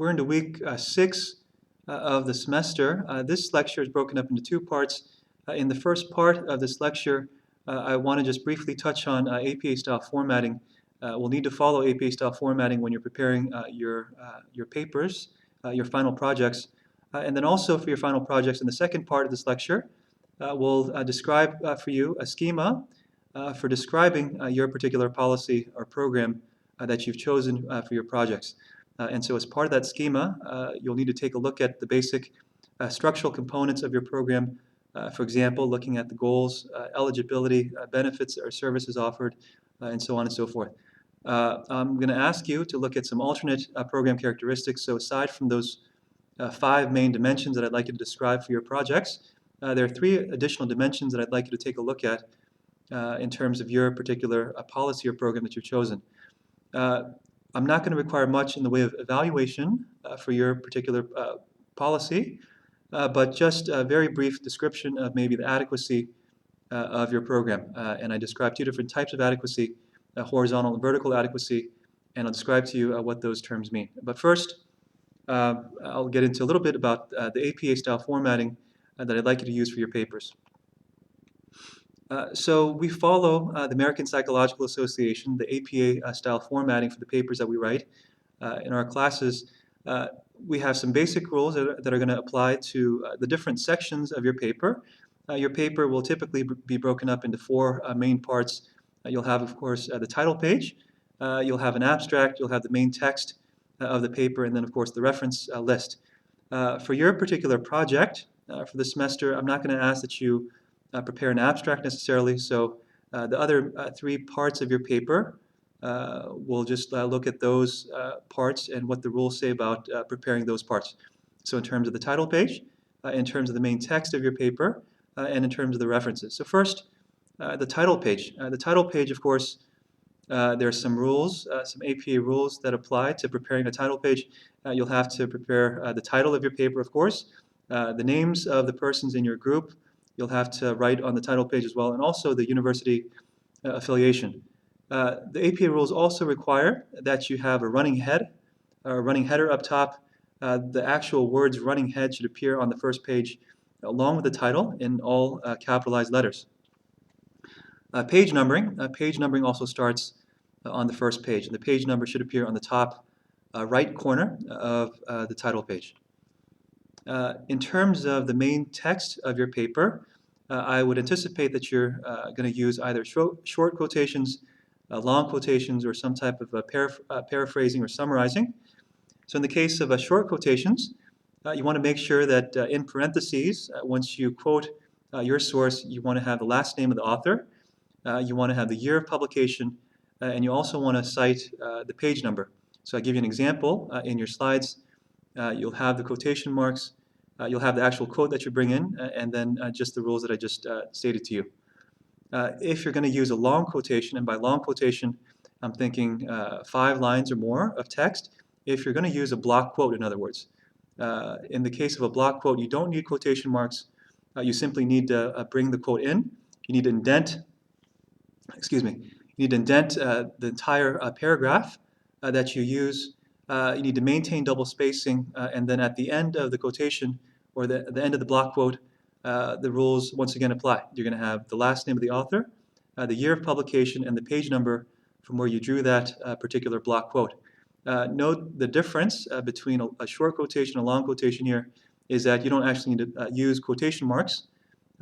We're into week 6 of the semester. This lecture is broken up into 2 parts. In the first part of this lecture, I want to just briefly touch on APA-style formatting. We'll need to follow APA-style formatting when you're preparing your papers, your final projects. And then also for your final projects in the second part of this lecture, we'll describe for you a schema for describing your particular policy or program that you've chosen for your projects. And so as part of that schema, you'll need to take a look at the basic structural components of your program. For example, looking at the goals, eligibility, benefits or services offered, and so on and so forth. I'm going to ask you to look at some alternate program characteristics. So aside from those 5 main dimensions that I'd like you to describe for your projects, there are 3 additional dimensions that I'd like you to take a look at in terms of your particular policy or program that you've chosen. I'm not going to require much in the way of evaluation for your particular policy, but just a very brief description of maybe the adequacy of your program. And I describe 2 different types of adequacy, horizontal and vertical adequacy, and I'll describe to you what those terms mean. But first, I'll get into a little bit about the APA-style formatting that I'd like you to use for your papers. So we follow the American Psychological Association, the APA-style formatting for the papers that we write. In our classes, we have some basic rules that are going to apply to the different sections of your paper. Your paper will typically be broken up into 4 main parts. You'll have, of course, the title page. You'll have an abstract. You'll have the main text of the paper, and then, of course, the reference list. For your particular project for the semester, I'm not going to ask that you prepare an abstract necessarily, so the other 3 parts of your paper, we'll just look at those parts and what the rules say about preparing those parts. So in terms of the title page, in terms of the main text of your paper, and in terms of the references. So first, the title page. The title page, of course, there are some rules, some APA rules that apply to preparing a title page. You'll have to prepare the title of your paper, of course, the names of the persons in your group. You'll have to write on the title page as well, and also the university affiliation. The APA rules also require that you have a running head, or a running header up top. The actual words running head should appear on the first page along with the title in all capitalized letters. Page numbering also starts on the first page, and the page number should appear on the top right corner of the title page. In terms of the main text of your paper, I would anticipate that you're going to use either short quotations, long quotations, or some type of paraphrasing or summarizing. So in the case of short quotations, you want to make sure that in parentheses, once you quote your source, you want to have the last name of the author, you want to have the year of publication, and you also want to cite the page number. So I'll give you an example. In your slides, you'll have the quotation marks, you'll have the actual quote that you bring in, and then just the rules that I just stated to you. If you're going to use a long quotation, and by long quotation, I'm thinking 5 lines or more of text, if you're going to use a block quote, in other words. In the case of a block quote, you don't need quotation marks. You simply need to bring the quote in. You need to indent, you need to indent the entire paragraph that you use. You need to maintain double spacing, and then at the end of the quotation, or the end of the block quote, the rules once again apply. You're going to have the last name of the author, the year of publication, and the page number from where you drew that particular block quote. Note the difference between a short quotation and a long quotation here is that you don't actually need to use quotation marks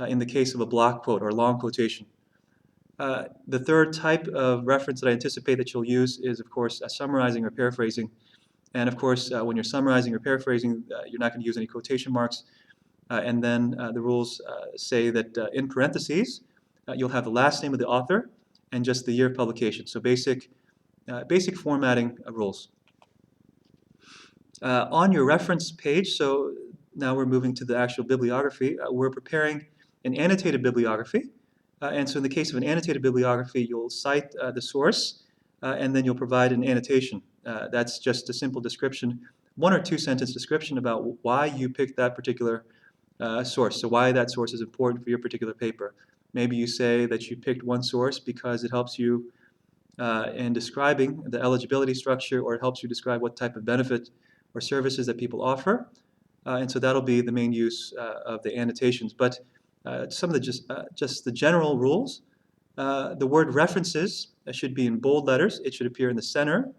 in the case of a block quote or long quotation. The third type of reference that I anticipate that you'll use is, of course, summarizing or paraphrasing. And of course, when you're summarizing or paraphrasing, you're not going to use any quotation marks. And then the rules say that in parentheses, you'll have the last name of the author and just the year of publication. So basic formatting rules. On your reference page, so now we're moving to the actual bibliography, we're preparing an annotated bibliography. And so in the case of an annotated bibliography, you'll cite the source, and then you'll provide an annotation. That's just a simple description, 1 or 2 sentence description about why you picked that particular source, so why that source is important for your particular paper. Maybe you say that you picked one source because it helps you in describing the eligibility structure, or it helps you describe what type of benefit or services that people offer. And so that'll be the main use of the annotations. But some of the just the general rules. The word references should be in bold letters. It should appear in the center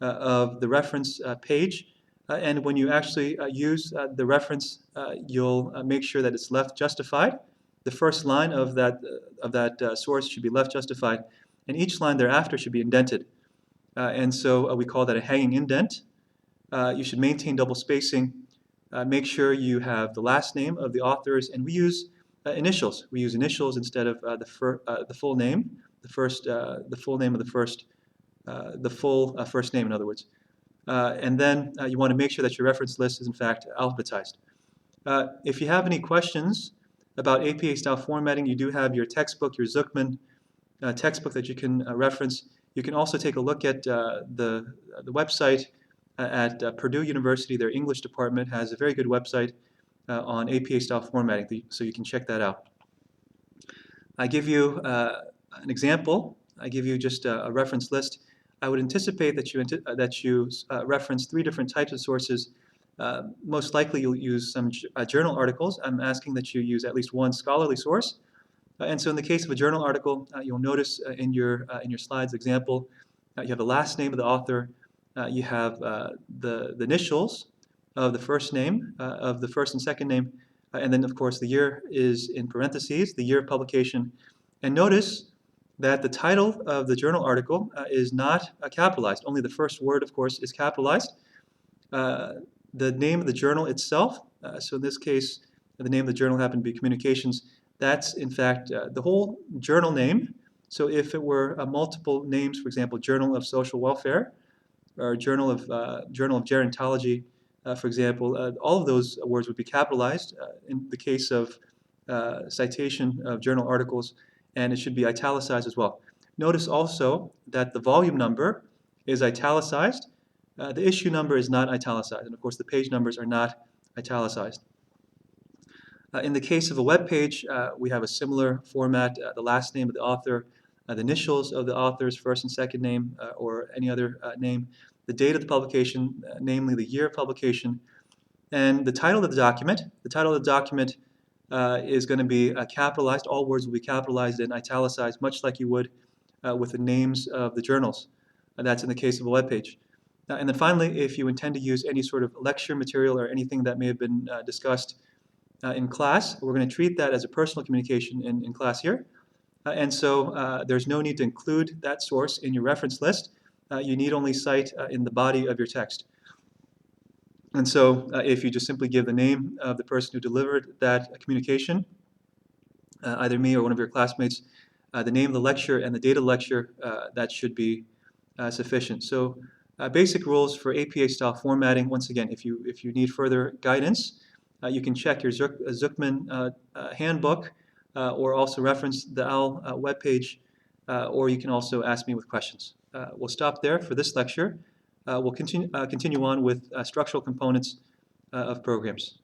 of the reference page. And when you actually use the reference, you'll make sure that it's left justified. The first line of that source should be left justified, and each line thereafter should be indented. And so we call that a hanging indent. You should maintain double spacing. Make sure you have the last name of the authors, and we use initials. We use initials instead of the full name, the full name of the first, the full first name, in other words. And then you want to make sure that your reference list is in fact alphabetized. If you have any questions about APA style formatting, you do have your textbook, your Zuckman textbook that you can reference. You can also take a look at the website at Purdue University. Their English department has a very good website on APA style formatting, so you can check that out. I give you an example. I give you just a reference list. I would anticipate that you reference 3 different types of sources. Most likely you'll use some journal articles. I'm asking that you use at least one scholarly source. And so in the case of a journal article, you'll notice in your slides example, you have the last name of the author, you have the initials of the first name, of the first and second name, and then of course the year is in parentheses, the year of publication. And notice that the title of the journal article is not capitalized. Only the first word, of course, is capitalized. The name of the journal itself, so in this case, the name of the journal happened to be Communications. That's, in fact, the whole journal name. So if it were multiple names, for example, Journal of Social Welfare, or Journal of Gerontology, for example, all of those words would be capitalized in the case of citation of journal articles, and it should be italicized as well. Notice also that the volume number is italicized. The issue number is not italicized, and of course the page numbers are not italicized. In the case of a web page, we have a similar format, the last name of the author, the initials of the author's first and second name, or any other name, the date of the publication, namely the year of publication, and the title of the document. The title of the document is going to be capitalized. All words will be capitalized and italicized, much like you would with the names of the journals. That's in the case of a web page. And then finally, if you intend to use any sort of lecture material or anything that may have been discussed in class, we're going to treat that as a personal communication in class here. And so there's no need to include that source in your reference list. You need only cite in the body of your text. And so if you just simply give the name of the person who delivered that communication, either me or one of your classmates, the name of the lecture and the date of the lecture, that should be sufficient. So basic rules for APA style formatting. Once again, if you need further guidance, you can check your Zuckman handbook or also reference the OWL webpage, or you can also ask me with questions. We'll stop there for this lecture. We'll continue on with structural components of programs.